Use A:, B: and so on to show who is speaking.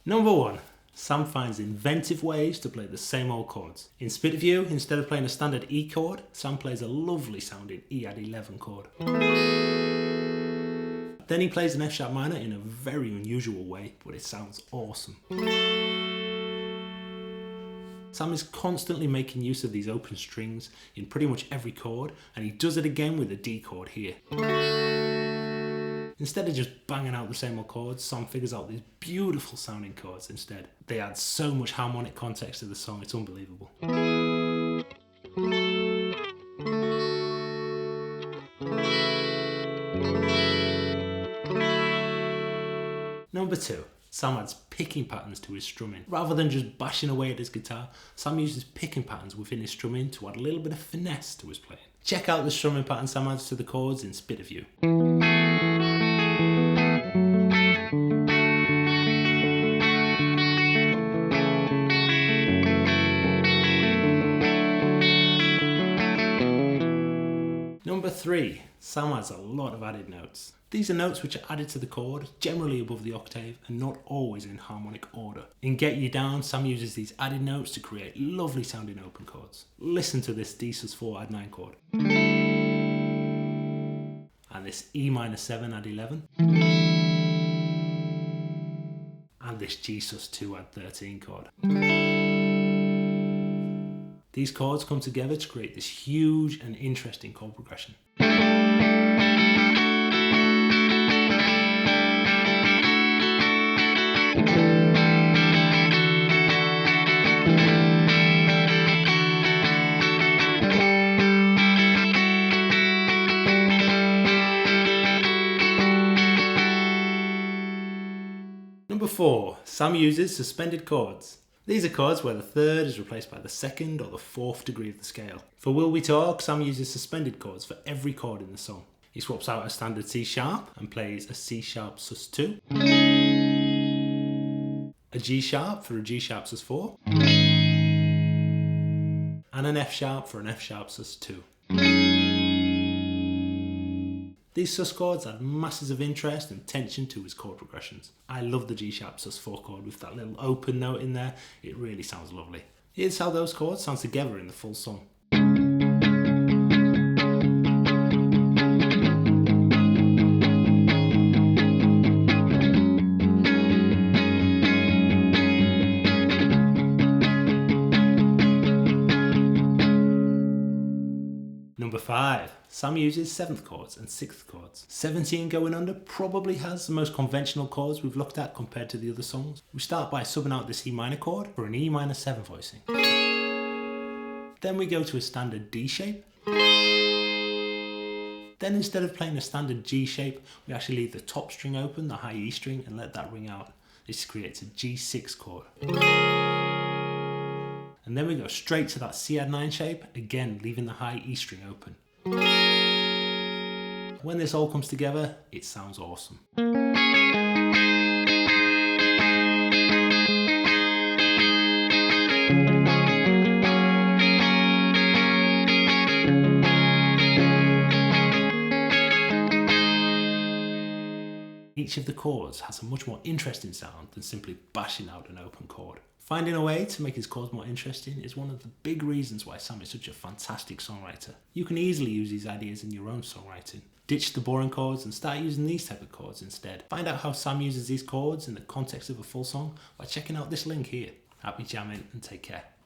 A: Number 1. Sam finds inventive ways to play the same old chords. In Spit View, instead of playing a standard E chord, Sam plays a lovely sounding E add 11 chord. Then he plays an F sharp minor in a very unusual way, but it sounds awesome. Sam is constantly making use of these open strings in pretty much every chord, and he does it again with a D chord here. Instead of just banging out the same old chords, Sam figures out these beautiful sounding chords instead. They add so much harmonic context to the song, it's unbelievable. Number 2. Sam adds picking patterns to his strumming. Rather than just bashing away at his guitar, Sam uses picking patterns within his strumming to add a little bit of finesse to his playing. Check out the strumming pattern Sam adds to the chords in Spit View. Number 3. Sam adds a lot of added notes. These are notes which are added to the chord, generally above the octave and not always in harmonic order. In Get You Down, Sam uses these added notes to create lovely sounding open chords. Listen to this D sus4 add 9 chord. And this E minor 7 add 11. And this G sus2 add 13 chord. These chords come together to create this huge and interesting chord progression. Number 4. Sam uses suspended chords. These are chords where the third is replaced by the second or the fourth degree of the scale. For Will We Talk, Sam uses suspended chords for every chord in the song. He swaps out a standard C sharp and plays a C sharp sus2, a G sharp for a G sharp sus4, and an F sharp for an F sharp sus2. These sus chords add masses of interest and tension to his chord progressions. I love the G sharp sus4 chord with that little open note in there. It really sounds lovely. Here's how those chords sound together in the full song. Number 5. Sam uses 7th chords and 6th chords. 17 Going Under probably has the most conventional chords we've looked at compared to the other songs. We start by subbing out this E minor chord for an E minor 7 voicing. Then we go to a standard D shape. Then instead of playing a standard G shape, we actually leave the top string open, the high E string, and let that ring out. This creates a G6 chord. And then we go straight to that C add 9 shape, again leaving the high E string open. When this all comes together, it sounds awesome. Each of the chords has a much more interesting sound than simply bashing out an open chord. Finding a way to make his chords more interesting is one of the big reasons why Sam is such a fantastic songwriter. You can easily use these ideas in your own songwriting. Ditch the boring chords and start using these type of chords instead. Find out how Sam uses these chords in the context of a full song by checking out this link here. Happy jamming and take care.